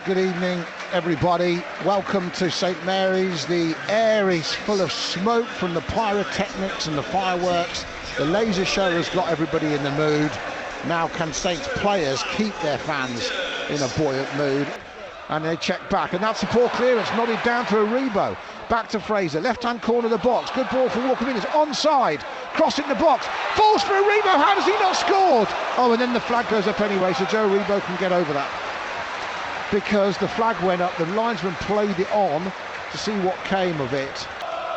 Good evening, everybody. Welcome to St Mary's. The air is full of smoke from the pyrotechnics and the fireworks. The laser show has got everybody in the mood. Now can Saints players keep their fans in a buoyant mood? And they check back, and that's a poor clearance, nodded down to Aribo. Back to Fraser, left-hand corner of the box. Good ball for Walker Peters, onside, crossing the box, falls for Aribo. How has he not scored? Oh, and then the flag goes up anyway, so Joe Aribo can get over that. Because the flag went up, the linesman played it on to see what came of it.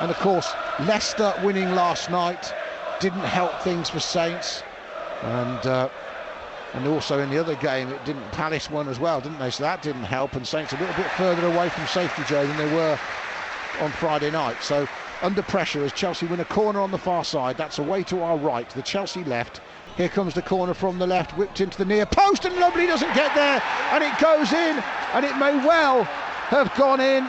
And of course, Leicester winning last night didn't help things for Saints. And also in the other game, it didn't. Palace won as well, didn't they? So that didn't help, and Saints a little bit further away from safety, Joe, than they were on Friday night. So under pressure as Chelsea win a corner on the far side. That's away to our right, the Chelsea left. Here comes the corner from the left, whipped into the near post, and Lovely doesn't get there, and it goes in, and it may well have gone in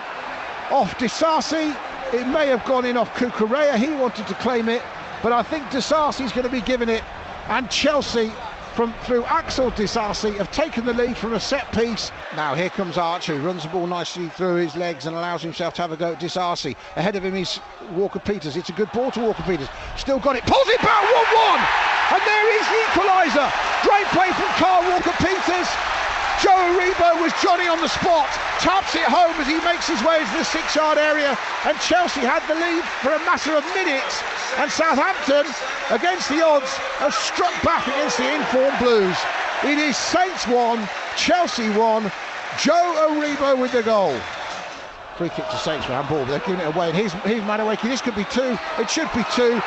off Disasi. It may have gone in off Cucurella. He wanted to claim it, but I think Disasi's going to be given it, and Chelsea through Axel Disasi have taken the lead from a set piece. Now here comes Archer, who runs the ball nicely through his legs and allows himself to have a go at Disasi. Ahead of him is Walker Peters. It's a good ball to Walker Peters. Still got it, pulls it back, 1-1! And there is the equaliser. Great play from Carl Walker Peters. Joe Aribo was Johnny on the spot, taps it home as he makes his way into the 6-yard area, and Chelsea had the lead for a matter of minutes, and Southampton, against the odds, have struck back against the informed Blues. It is Saints 1, Chelsea 1, Joe Aribo with the goal. Free kick to Saints for handball, but they're giving it away, and here's Madueke. This could be 2, it should be 2,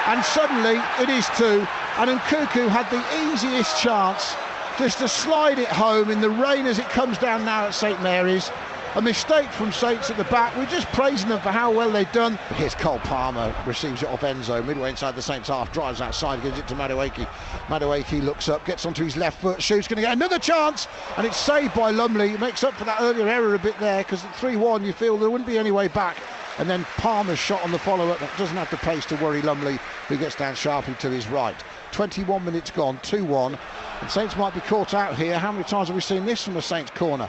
and suddenly it is 2, and Nkuku had the easiest chance just to slide it home in the rain as it comes down now at St Mary's. A mistake from Saints at the back. We're just praising them for how well they've done. Here's Cole Palmer, receives it off Enzo, midway inside the Saints half, drives outside, gives it to Madueke. Madueke looks up, gets onto his left foot, shoots, going to get another chance, and it's saved by Lumley. It makes up for that earlier error a bit there, because at 3-1 you feel there wouldn't be any way back. And then Palmer's shot on the follow-up that doesn't have the pace to worry Lumley, who gets down sharply to his right. 21 minutes gone, 2-1, and Saints might be caught out here. How many times have we seen this from a Saints corner?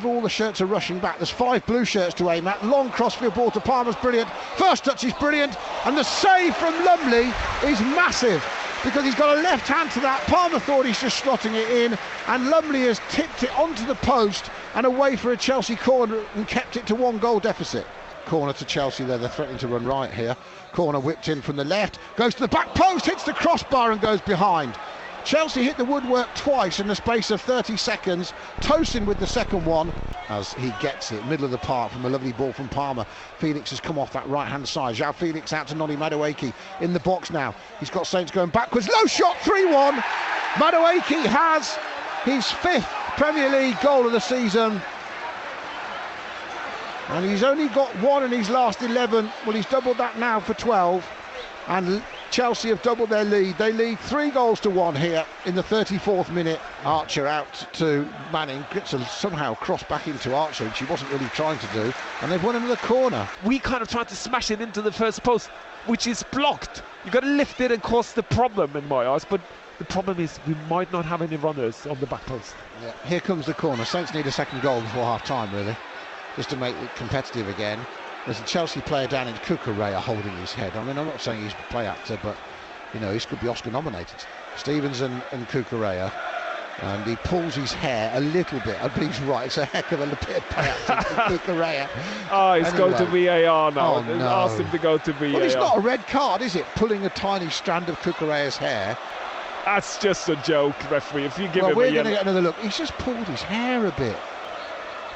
All the shirts are rushing back. There's 5 blue shirts to aim at. Long crossfield ball to Palmer's brilliant. First touch is brilliant, and the save from Lumley is massive, because he's got a left hand to that. Palmer thought he's just slotting it in, and Lumley has tipped it onto the post and away for a Chelsea corner and kept it to 1 goal deficit. Corner to Chelsea there, they're threatening to run right here. Corner whipped in from the left, goes to the back post, hits the crossbar and goes behind. Chelsea hit the woodwork twice in the space of 30 seconds. Tosin with the second one as he gets it, middle of the park from a lovely ball from Palmer. Felix has come off that right hand side. João Felix out to Noni Madueke in the box now. He's got Saints going backwards, low shot, 3-1. Madueke has his 5th Premier League goal of the season. And he's only got 1 in his last 11. Well, he's doubled that now for 12. And Chelsea have doubled their lead. They lead 3-1 here in the 34th minute. Archer out to Manning, gets a somehow cross back into Archer, which he wasn't really trying to do. And they've won another corner. We kind of tried to smash it into the first post, which is blocked. You've got to lift it and cause the problem in my eyes. But the problem is we might not have any runners on the back post. Yeah. Here comes the corner. Saints need a second goal before half-time, really, just to make it competitive again. There's a Chelsea player down in Cucurella holding his head. I mean, I'm not saying he's a play actor, but, you know, he could be Oscar nominated. Stevens and Cucurella, and he pulls his hair a little bit. I believe he's right. It's a heck of a bit of play acting from Cucurella. Oh, he's going to VAR now. Oh, no. Ask him to go to VAR. Well, it's not a red card, is it? Pulling a tiny strand of Cucurella's hair. That's just a joke, referee. If you give him a yellow... Well, we're going to get another look. He's just pulled his hair a bit.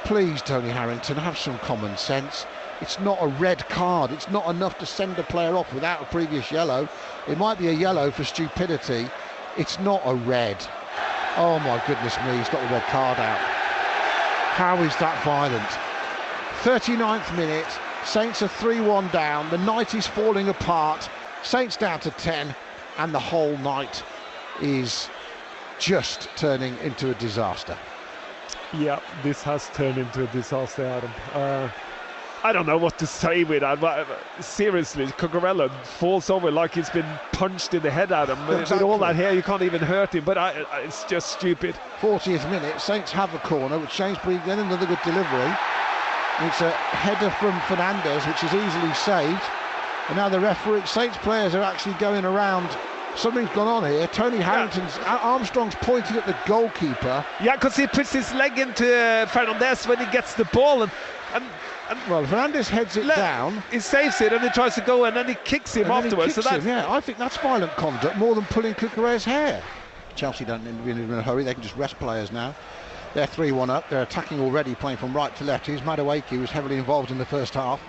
Please, Tony Harrington, have some common sense. It's not a red card. It's not enough to send a player off without a previous yellow. It might be a yellow for stupidity. It's not a red. Oh my goodness me, he's got the red card out. How is that violent? 39th minute, Saints are 3-1 down. The night is falling apart. Saints down to 10, and the whole night is just turning into a disaster. Yeah, this has turned into a disaster, Adam. I don't know what to say with that, but seriously, Cucurella falls over like he's been punched in the head at him. Exactly. With all that hair, you can't even hurt him, but it's just stupid. 40th minute, Saints have a corner, which Sainsbury then another good delivery. It's a header from Fernandez, which is easily saved. And now the referee, Saints players are actually going around. Something's gone on here. Tony Harrington's, Armstrong's pointing at the goalkeeper. Yeah, because he puts his leg into Fernandez when he gets the ball, and well, Fernandez heads it down. He saves it and he tries to go, and then he kicks him afterwards. I think that's violent conduct more than pulling Cucurella's hair. Chelsea don't really in a hurry. They can just rest players now. They're 3-1 up. They're attacking already, playing from right to left. Here's Madueke, who was heavily involved in the first half.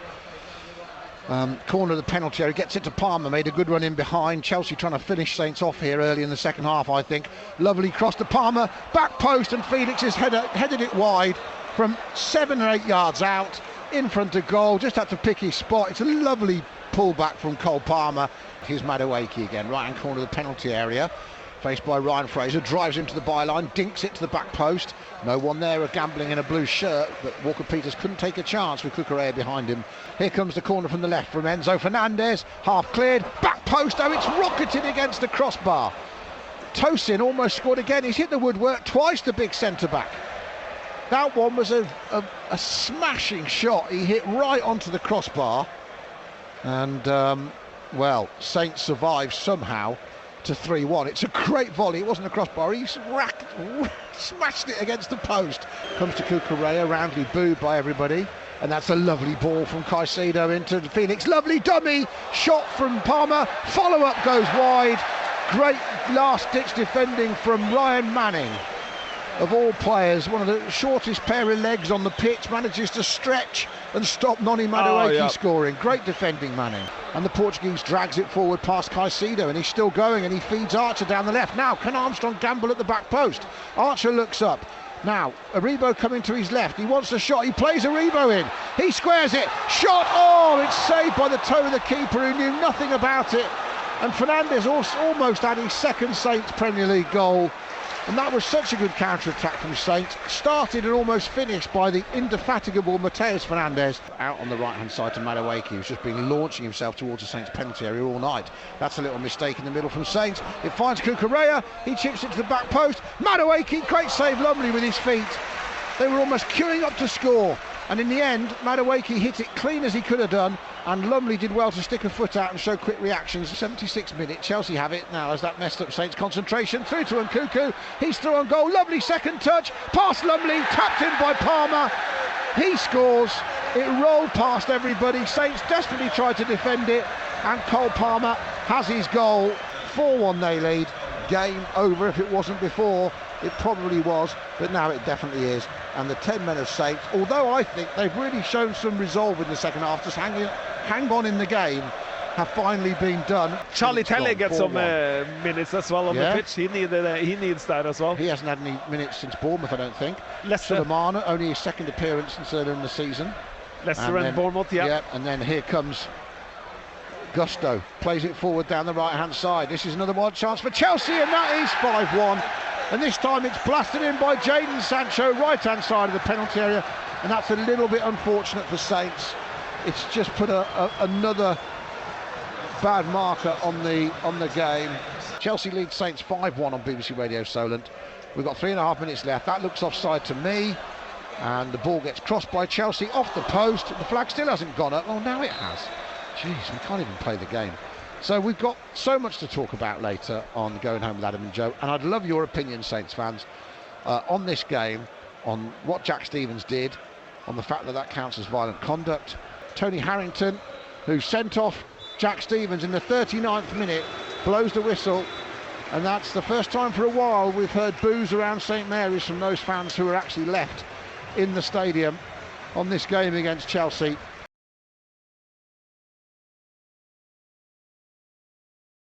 Corner of the penalty area, gets it to Palmer, made a good run in behind. Chelsea trying to finish Saints off here early in the second half, I think. Lovely cross to Palmer, back post, and Felix has headed it wide from 7 or 8 yards out, in front of goal. Just had to pick his spot. It's a lovely pullback from Cole Palmer. Here's Madueke again, right hand corner of the penalty area. Faced by Ryan Fraser, drives into the byline, dinks it to the back post. No one there, gambling in a blue shirt, but Walker-Peters couldn't take a chance with Cucurella behind him. Here comes the corner from the left from Enzo Fernandez, half cleared, back post, oh, it's rocketed against the crossbar. Tosin almost scored again. He's hit the woodwork twice, the big centre-back. That one was a smashing shot. He hit right onto the crossbar. And, well, Saints survived somehow to 3-1. It's a great volley. It wasn't a crossbar. He smashed it against the post. Comes to Cucurella, roundly booed by everybody. And that's a lovely ball from Caicedo into Felix. Lovely dummy shot from Palmer. Follow-up goes wide. Great last-ditch defending from Ryan Manning. Of all players, one of the shortest pair of legs on the pitch, manages to stretch and stop Noni Madueke scoring. Great defending, Manning. And the Portuguese drags it forward past Caicedo, and he's still going, and he feeds Archer down the left. Now, can Armstrong gamble at the back post? Archer looks up. Now, Aribo coming to his left. He wants the shot. He plays Aribo in. He squares it. Shot! Oh, it's saved by the toe of the keeper, who knew nothing about it. And Fernandez almost had his second Saints Premier League goal. And that was such a good counter-attack from Saints. Started and almost finished by the indefatigable Mateus Fernandez. Out on the right-hand side to Madueke, who's just been launching himself towards the Saints penalty area all night. That's a little mistake in the middle from Saints. It finds Cucurella. He chips it to the back post. Madueke, great save, Lumley with his feet. They were almost queuing up to score. And in the end, Madueke hit it clean as he could have done, and Lumley did well to stick a foot out and show quick reactions. 76th minute, Chelsea have it now as that messed up Saints concentration. Through to Nkunku, he's through on goal, lovely second touch, past Lumley, tapped in by Palmer. He scores, it rolled past everybody. Saints desperately tried to defend it, and Cole Palmer has his goal. 4-1 they lead. Game over. If it wasn't before, it probably was, but now it definitely is. And the 10 men of Saints, although I think they've really shown some resolve in the second half, just hang on in the game, have finally been done. Charlie Taylor gets some minutes as well on the pitch. He needs that as well. He hasn't had any minutes since Bournemouth, I don't think. Leicester. Sulemana, only his second appearance since earlier in the season. Leicester and Bournemouth, yeah. And then here comes Gusto, plays it forward down the right-hand side. This is another wide chance for Chelsea, and that is 5-1. And this time it's blasted in by Jadon Sancho, right-hand side of the penalty area, and that's a little bit unfortunate for Saints. It's just put another bad marker on the game. Chelsea lead Saints 5-1 on BBC Radio Solent. We've got 3.5 minutes left. That looks offside to me, and the ball gets crossed by Chelsea off the post. The flag still hasn't gone up. Oh, now it has. Jeez, we can't even play the game. So we've got so much to talk about later on Going Home with Adam and Joe, and I'd love your opinion, Saints fans, on this game, on what Jack Stephens did, on the fact that counts as violent conduct. Tony Harrington, who sent off Jack Stephens in the 39th minute, blows the whistle, and that's the first time for a while we've heard boos around St Mary's from those fans who are actually left in the stadium on this game against Chelsea.